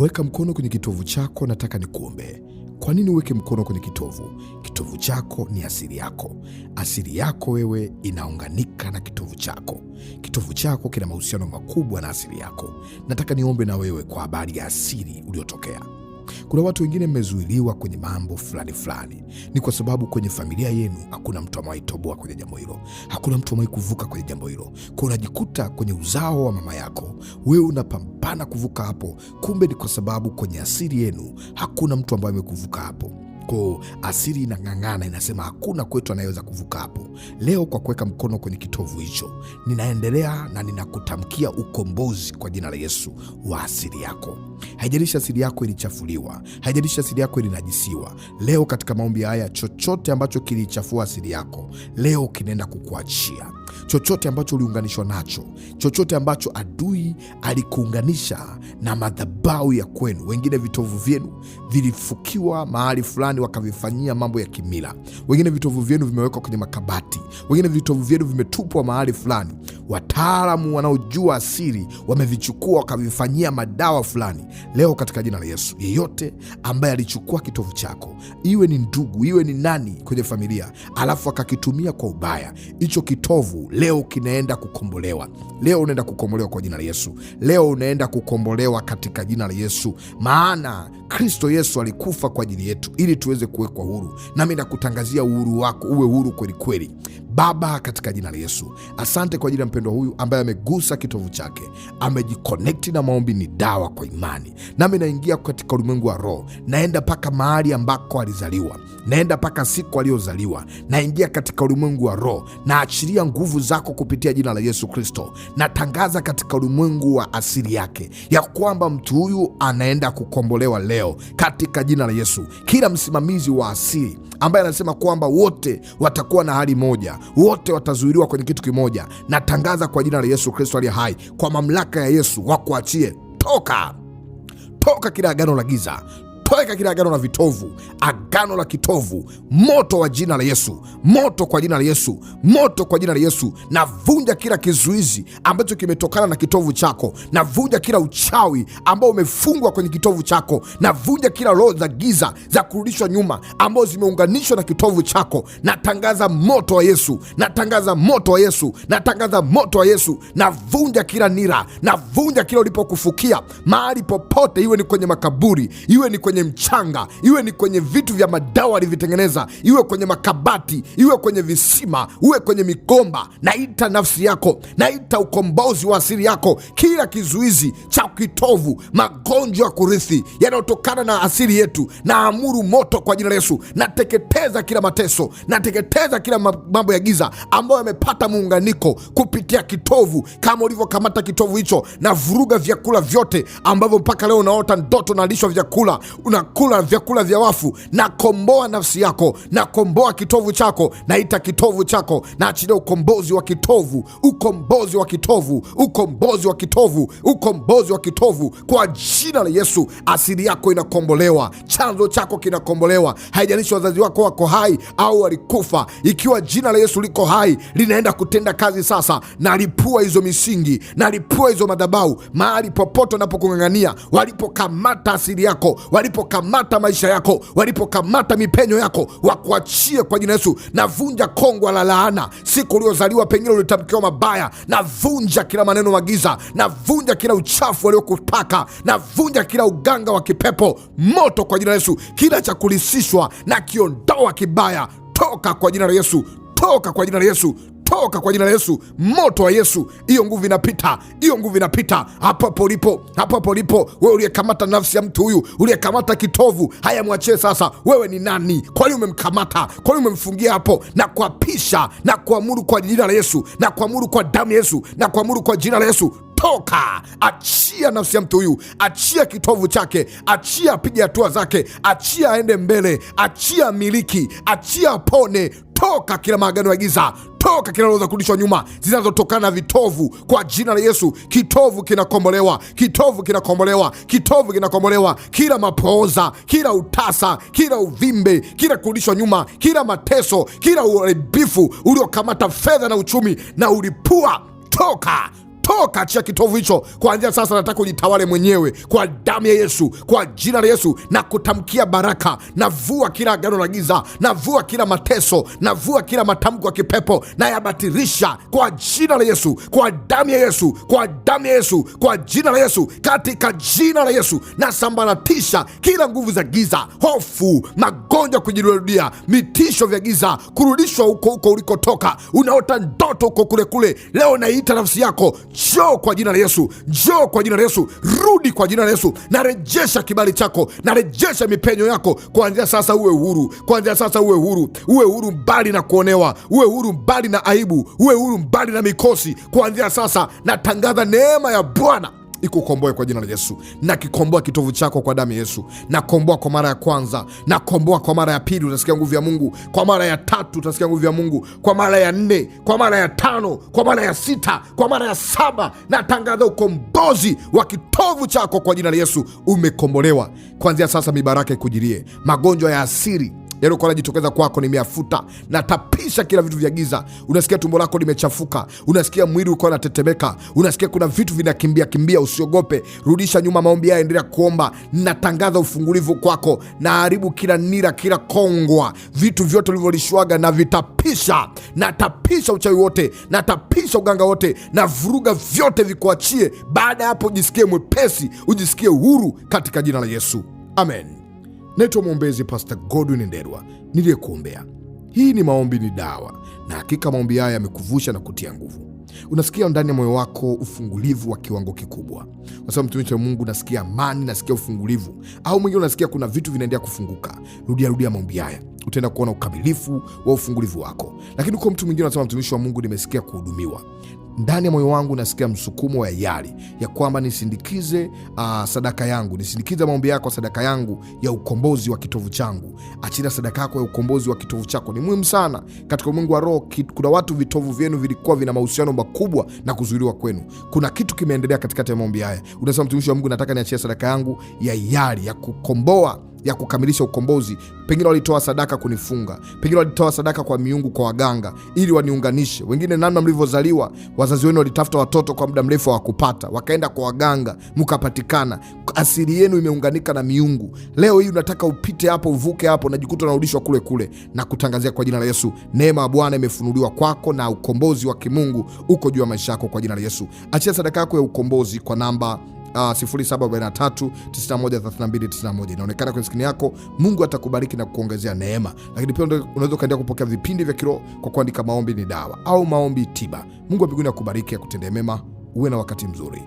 Weka mkono kwenye kitovu chako, nataka nikuombee. Kwa nini uweke mkono kwenye kitovu? Kitovu chako ni asili yako. Asili yako wewe inaunganika na kitovu chako. Kitovu chako kina mahusiano makubwa na asili yako. Nataka niombe na wewe kwa habari ya asili uliotokea. Kuna watu wengine mmezuiliwa kwenye mambo fulani fulani. Ni kwa sababu kwenye familia yenu hakuna mtu amewahi toboa kwenye jambo hilo. Hakuna mtu amewahi kuvuka kwenye jambo hilo. Kwa unajikuta kwenye uzao wa mama yako, wewe unapambana kuvuka hapo. Kumbe ni kwa sababu kwenye asili yenu hakuna mtu ambaye amekuvuka hapo. Kwa asili inang'ang'ana, inasema hakuna kwetu anayeweza kuvuka hapo. Leo kwa kuweka mkono kwenye kitovu hicho, ninaendelea na ninakutamkia ukombozi kwa jina la Yesu wa asili yako. Haijalishi asili yako ilichafuliwa, haijalishi asili yako ilinajisiwa. Leo katika maombi haya, chochote ambacho kilichafua asili yako leo kinaenda kukuachia. Chochote ambacho uliunganishwa nacho, chochote ambacho adui alikuunganisha na madhabahu ya kwenu. Wengine vitovu vyenu vilifukiwa mahali fulani wakavifanyia mambo ya kimila. Wengine vitovu vyenu vimewekwa kwenye makabati. Wengine vitovu vyenu vimetupwa mahali fulani. Wataalamu wanaojua asili wamevichukua wakavifanyia madawa fulani. Leo katika jina la Yesu, yeyote ambaye alichukua kitovu chako, iwe ni ndugu, iwe ni nani kwenye familia, alafu akakitumia kwa ubaya, hicho kitovu leo kinaenda kukombolewa. Leo unaenda kukombolewa kwa jina la Yesu. Leo unaenda kukombolewa katika jina la Yesu. Maana Kristo Yesu alikufa kwa ajili yetu ili tuweze kuwekwa huru. Nami nakutangazia uhuru wako uwe huru kweli kweli. Baba, katika jina la Yesu, asante kwa ajili ya mpendwa huyu ambaye amegusa kitovu chake, amejikonekti na maombi ni dawa kwa imani. Nami naingia katika ulimwengu wa roho, naenda mpaka mahali ambako alizaliwa, naenda mpaka siku aliyozaliwa, naingia katika ulimwengu wa roho, naachilia nguvu zako kupitia jina la Yesu Kristo. Natangaza katika ulimwengu wa asili yake ya kwamba mtu huyu anaenda kukombolewa leo katika jina la Yesu. Kila msimamizi wa asili ambaye anasema kwamba wote watakuwa na hali moja, wote watazuiliwa kwenye kitu kimoja, natangaza kwa jina la Yesu Kristo aliye hai, kwa mamlaka ya Yesu, wakuachie. Toka kila agano la giza, toka kila agano la vitovu, agano la kitovu, moto wa jina la Yesu, moto kwa jina la Yesu, moto kwa jina la Yesu. Navunja kila kizuizi ambacho kimetokana na kitovu chako. Navunja kila uchawi ambao umefungwa kwenye kitovu chako. Navunja kila roho za giza za kurudishwa nyuma ambao zimeunganishwa na kitovu chako. Natangaza moto wa Yesu, natangaza moto wa Yesu, natangaza moto wa Yesu. Navunja kila nira, navunja kila ulipokufukia mahali popote, iwe ni kwenye makaburi, iwe ni kwenye mchanga, iwe ni kwenye vitu vya madawa alivitengeneza, iwe kwenye makabati, iwe kwenye visima, iwe kwenye migomba. Naita nafsi yako, naita ukombozi wa asili yako. Kila kizuizi cha kitovu, magonjwa ya kurithi yanayotokana na asili yetu, naamuru moto kwa jina la Yesu. Nateketeza kila mateso, nateketeza kila mambo ya giza ambayo yamepata muunganiko kupitia kitovu. Kama ulivyokamata kitovu hicho, na vuruga vyakula vyote ambavyo mpaka leo unaota ndoto nalishwa vyakula, unakula vyakula vya wafu. Nakomboa nafsi yako, nakomboa kitovu chako, naita kitovu chako, naachilia ukombozi wa kitovu, ukombozi wa kitovu, ukombozi wa kitovu, ukombozi wa kitovu kwa jina la Yesu. Asili yako inakombolewa, chanzo chako kinakombolewa. Haijalishi wazazi wako wako hai au walikufa, ikiwa jina la Yesu liko hai, linaenda kutenda kazi sasa. Nalipua hizo misingi, nalipua hizo madhabahu mahali popote wanapokung'ang'ania, walipokamata asili yako, walipokamata maisha yako, walipokamata mipenyo yako, wakuachie kwa jina Yesu. Navunja kongwa la laana siku uliozaliwa, pengine ulitamkiwa mabaya. Navunja kila maneno magiza, navunja kila uchafu waliokupaka, navunja kila uganga wa kipepo, moto kwa jina Yesu. Kila cha kulisishwa na kiondoa kibaya, toka kwa jina la Yesu, toka kwa jina la Yesu, toka kwa jina la Yesu. Moto wa Yesu, hiyo nguvu inapita, hiyo nguvu inapita. Hapo ulipo wewe uliyekamata nafsi ya mtu huyu, uliyekamata kitovu, haya mwachie sasa. Wewe ni nani? Kwa nini umemkamata? Kwa nini umemfungia hapo? Na kuapisha na kuamuru kwa jina la Yesu, na kuamuru kwa damu ya Yesu, na kuamuru kwa jina la Yesu, toka. Achia nafsi ya mtu huyu, achia kitovu chake, achia apige hatua zake, achia aende mbele, achia miliki, achia apone. Toka kila maagano ya giza, toka kila roho za kurudishwa nyuma zinazotokana na vitovu kwa jina la Yesu. Kitovu kinakombolewa, kitovu kinakombolewa, kitovu kinakombolewa. Kila mapooza, kila utasa, kila uvimbe, kila kurudishwa nyuma, kila mateso, kila uharibifu uliokamata fedha na uchumi, na ulipua. Toka, toka, achia kitovu hicho kuanzia sasa. Nataka ujitawale mwenyewe kwa damu ya Yesu, kwa jina la Yesu, na kutamkia baraka. Navua kila agano la giza, navua kila mateso, navua kila matamko ya kipepo, na yabatilisha kwa jina la Yesu, kwa damu ya Yesu, kwa damu ya Yesu, kwa jina la Yesu, katika jina la Yesu. Nasambaratisha kila nguvu za giza, hofu, magonjwa kujirudia, mitisho vya giza kurudishwa huko ulikotoka. Unaota ndoto huko kule. Leo naita nafsi yako, njoo kwa jina la Yesu, njoo kwa jina la Yesu, rudi kwa jina la Yesu. Narejesha kibali chako, narejesha mipenyo yako. Kuanzia sasa uwe huru, kuanzia sasa uwe huru. Uwe huru mbali na kuonewa, uwe huru mbali na aibu, uwe huru mbali na mikosi. Kuanzia sasa natangaza neema ya Bwana ikukomboe kwa jina la Yesu. Nakikomboa kitovu chako kwa damu ya Yesu. Nakomboa kwa mara ya kwanza, nakomboa kwa mara ya pili, utasikia nguvu ya Mungu. Kwa mara ya tatu utasikia nguvu ya Mungu. Kwa mara ya 4, kwa mara ya 5, kwa mara ya 6, kwa mara ya 7, natangaza ukombozi wa kitovu chako kwa jina la Yesu. Umekombolewa. Kuanzia sasa mibaraka ikujirie. Magonjwa ya asiri yaliokuwa yanajitokeza kwako nimeyafuta. Natapisha kila vitu vya giza. Unasikia tumbo lako limechafuka, unasikia mwili uko unatetemeka, unasikia kuna vitu vinakimbia, usiogope. Rudisha nyuma maombi haya, endelea kuomba. Natangaza ufungulivu kwako. Naharibu kila nira, kila kongwa, vitu vyote ulivyolishwaga na vitapisha. Natapisha uchawi wote, natapisha uganga wote, na vuruga vyote vikuachie. Baada ya hapo ujisikie mwepesi, ujisikie huru katika jina la Yesu. Amen. Naitwa mwombezi Pastor Godwin Ndelwa niliyekuombea. Hii ni Maombi ni Dawa, na hakika maombi haya yamekuvusha na kutia nguvu. Unasikia ndani ya moyo wako ufungulivu wa kiwango kikubwa. Kwa sababu mtumishi wa Mungu, nasikia amani, nasikia ufungulivu. Au mwingine unasikia kuna vitu vinaendelea kufunguka. Rudia maombi haya, utaenda kuona ukamilifu wa ufungulivu wako. Lakini kwa mtu mwingine unasema, mtumishi wa Mungu, nimesikia kuhudumiwa. Ndani ya moyo wangu nasikia msukumo wa yali ya kwamba nisindikize sadaka yangu, nisindikize maombi yako, sadaka yangu ya ukombozi wa kitovu changu. Achia sadaka yako ya ukombozi wa kitovu chako. Ni muhimu sana katika ulimwengu wa roho. Kuna watu vitovu vyenu vilikuwa vina mahusiano makubwa na kuzuiliwa kwenu. Kuna kitu kimeendelea katikati ya maombi haya. Unasema, mtumishi wa Mungu, nataka niachie sadaka yangu ya yali ya kukomboa, ya kukamilisha ukombozi. Pengine walitoa sadaka kunifunga, pengine walitoa sadaka kwa miungu, kwa waganga, ili waniunganishe. Wengine namna mlivyozaliwa, wazazi wenu walitafuta watoto kwa muda mrefu hawakupata, wakaenda kwa waganga, mkapatikana. Asili yenu imeunganika na miungu. Leo hii unataka upite hapo, uvuke hapo, najikuta unarudishwa kule. Na kutangazia kwa jina la Yesu, neema ya Bwana imefunuliwa kwako na ukombozi wa kimungu uko juu ya maisha yako kwa jina la Yesu. Achia sadaka yako ya ukombozi kwa namba 0743913291. Inaonekana kwenye skrini yako. Mungu atakubariki na kuongezea neema. Lakini pia unaweza kaendelea kupokea vipindi vya kiroho kwa kuandika Maombi ni Dawa au Maombi Tiba. Mungu wa mbinguni akubariki, akutendee mema. Uwe na wakati mzuri.